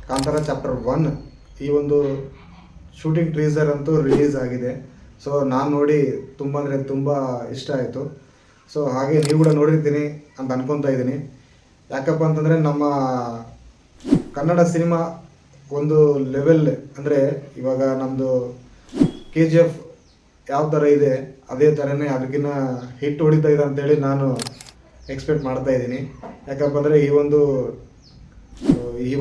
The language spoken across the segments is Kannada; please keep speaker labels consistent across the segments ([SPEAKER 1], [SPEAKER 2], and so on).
[SPEAKER 1] ಕಾಂತಾರ ಚಾಪ್ಟರ್ 1 ಈ ಒಂದು ಶೂಟಿಂಗ್ ಟ್ರೀಸರ್ ಅಂತೂ ರಿಲೀಸ್ ಆಗಿದೆ. ಸೊ ನಾನು ನೋಡಿ ತುಂಬ ಅಂದರೆ ತುಂಬ ಇಷ್ಟ ಆಯಿತು. ಸೊ ಹಾಗೆ ನೀವು ಕೂಡ ನೋಡಿರ್ತೀನಿ ಅಂತ ಅನ್ಕೊತಾ ಇದ್ದೀನಿ. ಯಾಕಪ್ಪ ಅಂತಂದರೆ ನಮ್ಮ ಕನ್ನಡ ಸಿನಿಮಾ ಒಂದು ಲೆವೆಲ್ ಅಂದರೆ ಇವಾಗ ನಮ್ಮದು KGF ಯಾವ ಥರ ಇದೆ ಅದೇ ಥರನೇ ಅದಕ್ಕಿಂತ ಹಿಟ್ ಹೊಡಿತಾ ಇದೆ ಅಂತೇಳಿ ನಾನು ಎಕ್ಸ್ಪೆಕ್ಟ್ ಮಾಡ್ತಾ ಇದ್ದೀನಿ. ಯಾಕಪ್ಪ ಅಂದರೆ ಈ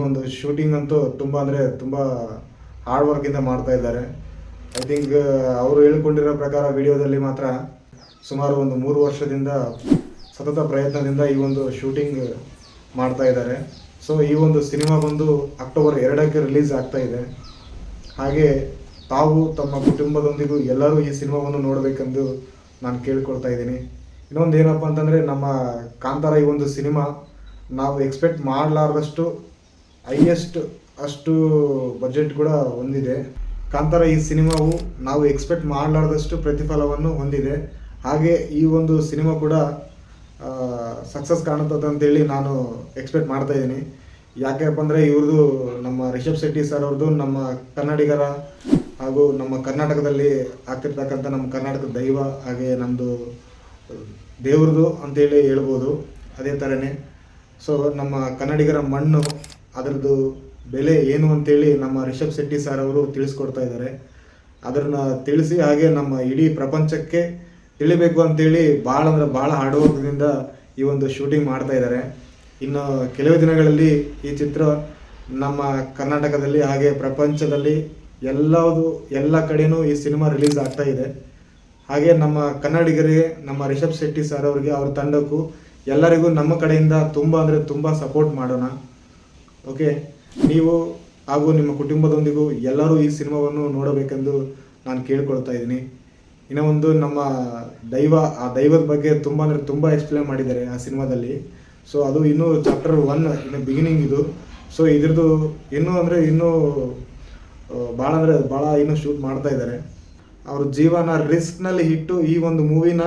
[SPEAKER 1] ಒಂದು ಶೂಟಿಂಗ್ ಅಂತೂ ತುಂಬ ಅಂದರೆ ತುಂಬ ಹಾರ್ಡ್ ವರ್ಕಿಂದ ಮಾಡ್ತಾ ಇದ್ದಾರೆ. ಐ ಥಿಂಕ್ ಅವರು ಹೇಳ್ಕೊಂಡಿರೋ ಪ್ರಕಾರ ವಿಡಿಯೋದಲ್ಲಿ ಮಾತ್ರ ಸುಮಾರು ಒಂದು 3 ವರ್ಷದಿಂದ ಸತತ ಪ್ರಯತ್ನದಿಂದ ಈ ಒಂದು ಶೂಟಿಂಗ್ ಮಾಡ್ತಾ ಇದ್ದಾರೆ. ಸೊ ಈ ಒಂದು ಸಿನಿಮಾ ಬಂದು ಅಕ್ಟೋಬರ್ 2ಕ್ಕೆ ರಿಲೀಸ್ ಆಗ್ತಾ ಇದೆ. ಹಾಗೆ ತಾವು ತಮ್ಮ ಕುಟುಂಬದೊಂದಿಗೂ ಎಲ್ಲರೂ ಈ ಸಿನಿಮಾವನ್ನು ನೋಡಬೇಕೆಂದು ನಾನು ಕೇಳ್ಕೊಳ್ತಾ ಇದ್ದೀನಿ. ಇನ್ನೊಂದು ಏನಪ್ಪ ಅಂತಂದರೆ ನಮ್ಮ ಕಾಂತಾರ ಈ ಒಂದು ಸಿನಿಮಾ ನಾವು ಎಕ್ಸ್ಪೆಕ್ಟ್ ಮಾಡಲಾರ್ದಷ್ಟು ಅಷ್ಟು ಬಜೆಟ್ ಕೂಡ ಹೊಂದಿದೆ. ಕಾಂತಾರ ಈ ಸಿನಿಮಾವು ನಾವು ಎಕ್ಸ್ಪೆಕ್ಟ್ ಮಾಡಲಾರ್ದಷ್ಟು ಪ್ರತಿಫಲವನ್ನು ಹೊಂದಿದೆ. ಹಾಗೆ ಈ ಒಂದು ಸಿನಿಮಾ ಕೂಡ ಸಕ್ಸಸ್ ಕಾಣುತ್ತದೆ ಅಂತೇಳಿ ನಾನು ಎಕ್ಸ್ಪೆಕ್ಟ್ ಮಾಡ್ತಾ ಇದ್ದೀನಿ. ಯಾಕೆಪ್ಪ ಅಂದರೆ ಇವ್ರದ್ದು ನಮ್ಮ ರಿಷಬ್ ಶೆಟ್ಟಿ ಸರ್ ಅವ್ರದ್ದು ನಮ್ಮ ಕನ್ನಡಿಗರ ಹಾಗೂ ನಮ್ಮ ಕರ್ನಾಟಕದಲ್ಲಿ ಆಗ್ತಿರ್ತಕ್ಕಂಥ ನಮ್ಮ ಕರ್ನಾಟಕದ ದೈವ ಹಾಗೆ ನಮ್ಮದು ದೇವ್ರದ್ದು ಅಂತೇಳಿ ಹೇಳ್ಬೋದು. ಅದೇ ಥರನೇ ಸೊ ನಮ್ಮ ಕನ್ನಡಿಗರ ಮಣ್ಣು ಅದರದ್ದು ಬೆಲೆ ಏನು ಅಂತೇಳಿ ನಮ್ಮ ರಿಷಬ್ ಶೆಟ್ಟಿ ಸರ್ ಅವರು ತಿಳಿಸ್ಕೊಡ್ತಾ ಇದ್ದಾರೆ. ಅದನ್ನು ತಿಳಿಸಿ ಹಾಗೆ ನಮ್ಮ ಇಡೀ ಪ್ರಪಂಚಕ್ಕೆ ತಿಳಿಬೇಕು ಅಂತೇಳಿ ಭಾಳ ಅಂದರೆ ಭಾಳ ಹಾರ್ಡ್ ವರ್ಕ್ದಿಂದ ಈ ಒಂದು ಶೂಟಿಂಗ್ ಮಾಡ್ತಾ ಇದ್ದಾರೆ. ಇನ್ನು ಕೆಲವೇ ದಿನಗಳಲ್ಲಿ ಈ ಚಿತ್ರ ನಮ್ಮ ಕರ್ನಾಟಕದಲ್ಲಿ ಹಾಗೆ ಪ್ರಪಂಚದಲ್ಲಿ ಎಲ್ಲ ಕಡೆಯೂ ಈ ಸಿನಿಮಾ ರಿಲೀಸ್ ಆಗ್ತಾ ಇದೆ. ಹಾಗೆ ನಮ್ಮ ಕನ್ನಡಿಗರಿಗೆ ನಮ್ಮ ರಿಷಬ್ ಶೆಟ್ಟಿ ಸರ್ ಅವರಿಗೆ ಅವ್ರ ತಂಡಕ್ಕೂ ಎಲ್ಲರಿಗೂ ನಮ್ಮ ಕಡೆಯಿಂದ ತುಂಬ ಅಂದರೆ ತುಂಬ ಸಪೋರ್ಟ್ ಮಾಡೋಣ. ಓಕೆ, ನೀವು ಹಾಗೂ ನಿಮ್ಮ ಕುಟುಂಬದೊಂದಿಗೂ ಎಲ್ಲರೂ ಈ ಸಿನಿಮಾವನ್ನು ನೋಡಬೇಕೆಂದು ನಾನು ಕೇಳ್ಕೊಳ್ತಾ ಇದ್ದೀನಿ. ಇನ್ನೂ ಒಂದು ನಮ್ಮ ಆ ದೈವದ ಬಗ್ಗೆ ತುಂಬ ಅಂದರೆ ತುಂಬ ಎಕ್ಸ್ಪ್ಲೇನ್ ಮಾಡಿದ್ದಾರೆ ಆ ಸಿನಿಮಾದಲ್ಲಿ. ಸೊ ಅದು ಇನ್ನೂ ಚಾಪ್ಟರ್ 1 ಇನ್ನು ಬಿಗಿನಿಂಗ್ ಇದು. ಸೊ ಇದ್ರದ್ದು ಇನ್ನೂ ಭಾಳ ಇನ್ನೂ ಶೂಟ್ ಮಾಡ್ತಾ ಇದ್ದಾರೆ. ಅವ್ರ ಜೀವನ ರಿಸ್ಕ್ನಲ್ಲಿ ಇಟ್ಟು ಈ ಒಂದು ಮೂವಿನ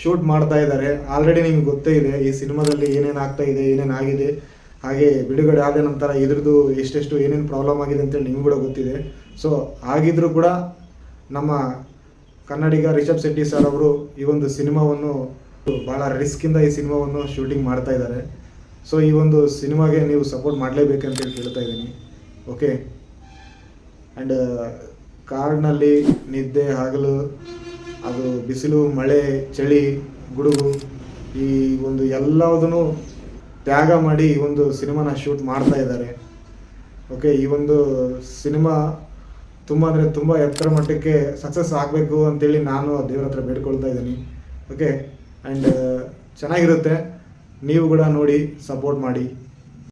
[SPEAKER 1] ಶೂಟ್ ಮಾಡ್ತಾ ಇದ್ದಾರೆ. ಆಲ್ರೆಡಿ ನಿಮ್ಗೆ ಗೊತ್ತೇ ಇದೆ ಈ ಸಿನಿಮಾದಲ್ಲಿ ಏನೇನು ಆಗ್ತಾ ಇದೆ, ಏನೇನು ಆಗಿದೆ, ಹಾಗೆ ಬಿಡುಗಡೆ ಆದ ನಂತರ ಇದ್ರದ್ದು ಎಷ್ಟೆಷ್ಟು ಏನೇನು ಪ್ರಾಬ್ಲಮ್ ಆಗಿದೆ ಅಂತೇಳಿ ನಿಮ್ಗೆ ಕೂಡ ಗೊತ್ತಿದೆ. ಸೊ ಆಗಿದ್ರೂ ಕೂಡ ನಮ್ಮ ಕನ್ನಡಿಗ ರಿಷಬ್ ಶೆಟ್ಟಿ ಸರ್ ಅವರು ಈ ಒಂದು ಸಿನಿಮಾವನ್ನು ಭಾಳ ರಿಸ್ಕಿಂದ ಈ ಸಿನಿಮಾವನ್ನು ಶೂಟಿಂಗ್ ಮಾಡ್ತಾ ಇದ್ದಾರೆ. ಸೊ ಈ ಒಂದು ಸಿನಿಮಾಗೆ ನೀವು ಸಪೋರ್ಟ್ ಮಾಡಲೇಬೇಕಂತೇಳಿ ಕೇಳ್ತಾ ಇದ್ದೀನಿ. ಓಕೆ, ಆ್ಯಂಡ್ ಕಾಡಿನಲ್ಲಿ ನಿದ್ದೆ ಹಗಲು, ಅದು ಬಿಸಿಲು ಮಳೆ ಚಳಿ ಗುಡುಗು ಈ ಒಂದು ಎಲ್ಲದನ್ನು ತ್ಯಾಗ ಮಾಡಿ ಈ ಒಂದು ಸಿನಿಮಾನ ಶೂಟ್ ಮಾಡ್ತಾ ಇದ್ದಾರೆ. ಓಕೆ, ಈ ಒಂದು ಸಿನಿಮಾ ತುಂಬ ಅಂದರೆ ತುಂಬ ಎತ್ತರ ಮಟ್ಟಕ್ಕೆ ಸಕ್ಸಸ್ ಆಗಬೇಕು ಅಂತೇಳಿ ನಾನು ದೇವ್ರ ಹತ್ರ ಬೇಡ್ಕೊಳ್ತಾ ಇದ್ದೀನಿ. ಓಕೆ, ಆ್ಯಂಡ್ ಚೆನ್ನಾಗಿರುತ್ತೆ, ನೀವು ಕೂಡ ನೋಡಿ ಸಪೋರ್ಟ್ ಮಾಡಿ.